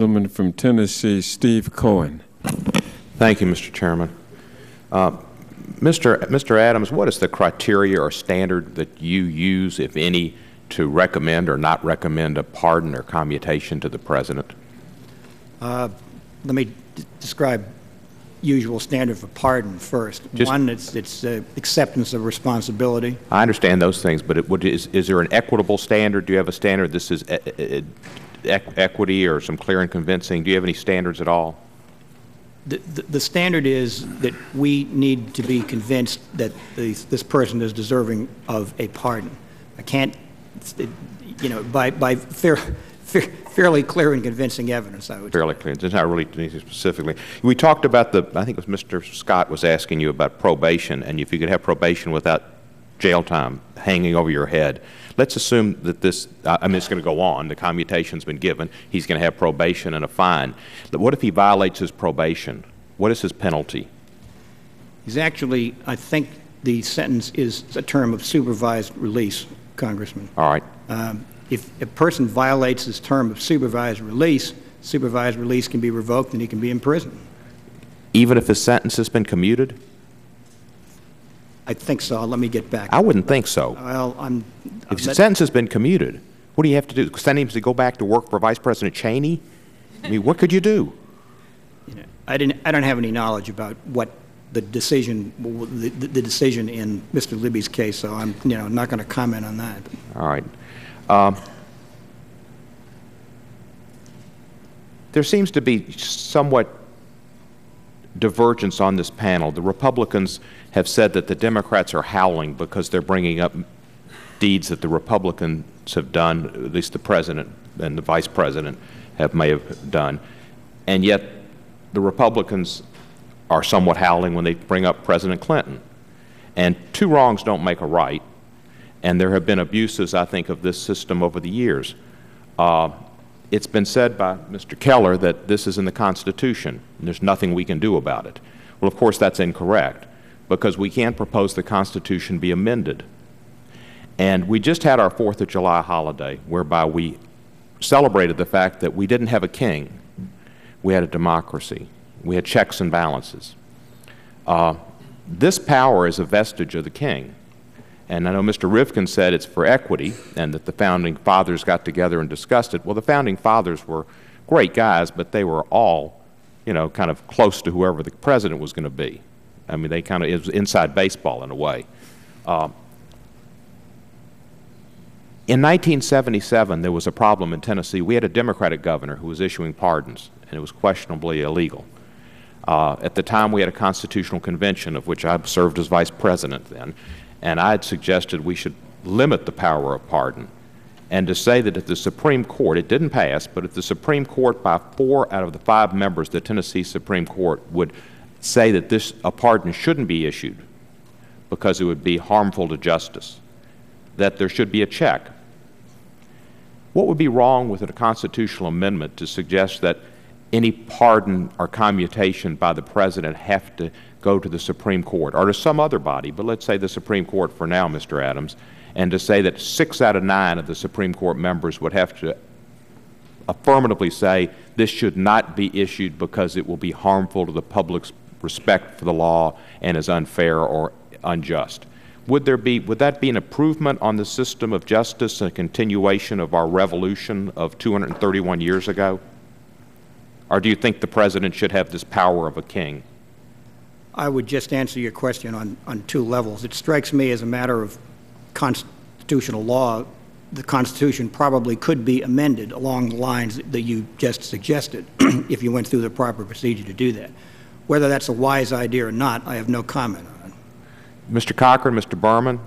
gentleman from Tennessee, Steve Cohen. Thank you, Mr. Chairman. Mr. Adams, what is the criteria or standard that you use, if any, to recommend or not recommend a pardon or commutation to the President? Let me describe usual standard for pardon first. One, it's acceptance of responsibility. I understand those things, but is there an equitable standard? Do you have a standard? This is equity or some clear and convincing? Do you have any standards at all? The standard is that we need to be convinced that this person is deserving of a pardon. I can't, by fairly clear and convincing evidence, I would say. Fairly clear. It's not really anything specifically. We talked about I think it was Mr. Scott was asking you about probation, and if you could have probation without jail time hanging over your head. Let's assume that this, I mean, it's going to go on. The commutation's been given. He's going to have probation and a fine. But what if he violates his probation? What is his penalty? He's actually, I think the sentence is a term of supervised release, Congressman. All right. If a person violates his term of supervised release can be revoked and he can be imprisoned. Even if his sentence has been commuted? I think so. Let me get back. I wouldn't think so. Well, if his sentence has been commuted, what do you have to do? Send him to go back to work for Vice President Cheney? I mean, what could you do? I don't have any knowledge about what the decision in Mr. Libby's case, so I'm not going to comment on that. All right. There seems to be somewhat divergence on this panel. The Republicans have said that the Democrats are howling because they're bringing up deeds that the Republicans have done, at least the President and the Vice President may have done, and yet the Republicans are somewhat howling when they bring up President Clinton. And two wrongs don't make a right, and there have been abuses, I think, of this system over the years. It's been said by Mr. Keller that this is in the Constitution, and there's nothing we can do about it. Well, of course, that's incorrect, because we can't propose the Constitution be amended. And we just had our 4th of July holiday, whereby we celebrated the fact that we didn't have a king. We had a democracy. We had checks and balances. This power is a vestige of the king. And I know Mr. Rivkin said it's for equity and that the Founding Fathers got together and discussed it. Well, the Founding Fathers were great guys, but they were all, kind of close to whoever the president was going to be. I mean, it was inside baseball in a way. In 1977, there was a problem in Tennessee. We had a Democratic governor who was issuing pardons, and it was questionably illegal. At the time, we had a constitutional convention, of which I served as vice president then, and I had suggested we should limit the power of pardon, and to say that if the Supreme Court, it didn't pass, but if the Supreme Court by 4 out of the 5 members of the Tennessee Supreme Court would say that a pardon shouldn't be issued because it would be harmful to justice, that there should be a check. What would be wrong with a constitutional amendment to suggest that any pardon or commutation by the President have to go to the Supreme Court or to some other body, but let's say the Supreme Court for now, Mr. Adams, and to say that 6 out of 9 of the Supreme Court members would have to affirmatively say this should not be issued because it will be harmful to the public's respect for the law and is unfair or unjust. Would that be an improvement on the system of justice, a continuation of our revolution of 231 years ago? Or do you think the President should have this power of a king? I would just answer your question on 2 levels. It strikes me as a matter of constitutional law, the Constitution probably could be amended along the lines that you just suggested if you went through the proper procedure to do that. Whether that's a wise idea or not, I have no comment on it. Mr. Cochran, Mr. Berman,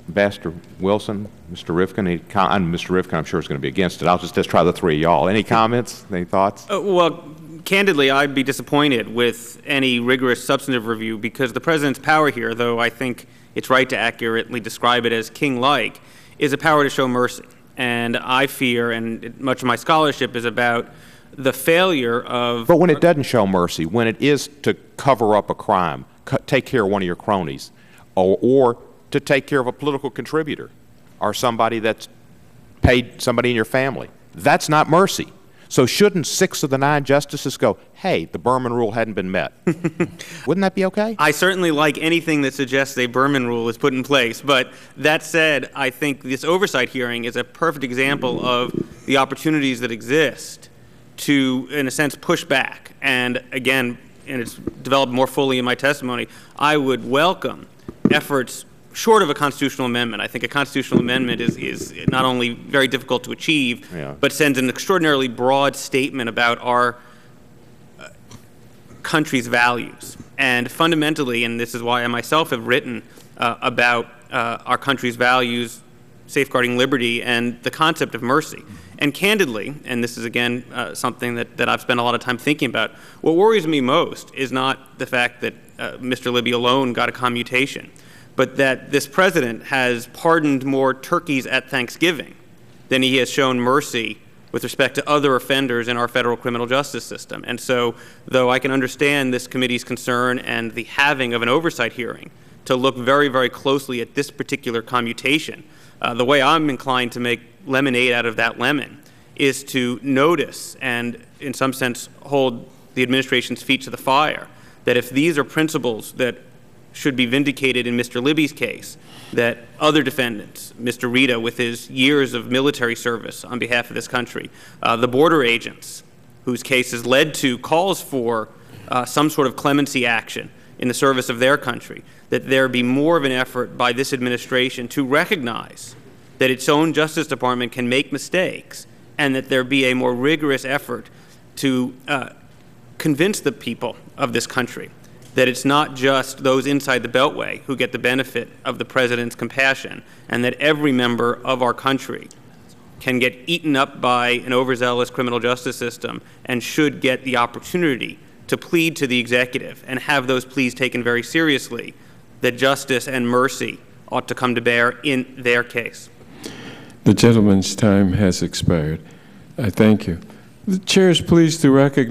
Ambassador Wilson, Mr. Rivkin, Mr. Rivkin I'm sure is going to be against it. I'll just try the 3 of y'all. Any comments? Any thoughts? Well, candidly, I'd be disappointed with any rigorous substantive review because the President's power here, though I think it's right to accurately describe it as king-like, is a power to show mercy. And I fear, and much of my scholarship is about the failure of— But when it doesn't show mercy, when it is to cover up a crime, take care of one of your cronies, or to take care of a political contributor or somebody that's paid somebody in your family, that's not mercy. So shouldn't 6 of the 9 justices go, hey, the Berman rule hadn't been met? Wouldn't that be okay? I certainly like anything that suggests a Berman rule is put in place. But that said, I think this oversight hearing is a perfect example of the opportunities that exist to, in a sense, push back. And again, and it's developed more fully in my testimony, I would welcome efforts short of a constitutional amendment. I think a constitutional amendment is not only very difficult to achieve, but sends an extraordinarily broad statement about our country's values. And fundamentally, and this is why I myself have written about our country's values, safeguarding liberty, and the concept of mercy. And candidly, and this is again something that I've spent a lot of time thinking about, what worries me most is not the fact that Mr. Libby alone got a commutation, but that this president has pardoned more turkeys at Thanksgiving than he has shown mercy with respect to other offenders in our federal criminal justice system. And so, though I can understand this committee's concern and the having of an oversight hearing to look very, very closely at this particular commutation, the way I'm inclined to make lemonade out of that lemon is to notice and, in some sense, hold the administration's feet to the fire, that if these are principles that should be vindicated in Mr. Libby's case, that other defendants, Mr. Rita with his years of military service on behalf of this country, the border agents whose cases led to calls for some sort of clemency action in the service of their country, that there be more of an effort by this administration to recognize that its own Justice Department can make mistakes, and that there be a more rigorous effort to convince the people of this country that it's not just those inside the Beltway who get the benefit of the President's compassion, and that every member of our country can get eaten up by an overzealous criminal justice system and should get the opportunity to plead to the executive and have those pleas taken very seriously, that justice and mercy ought to come to bear in their case. The gentleman's time has expired. I thank you. The chair is pleased to recognize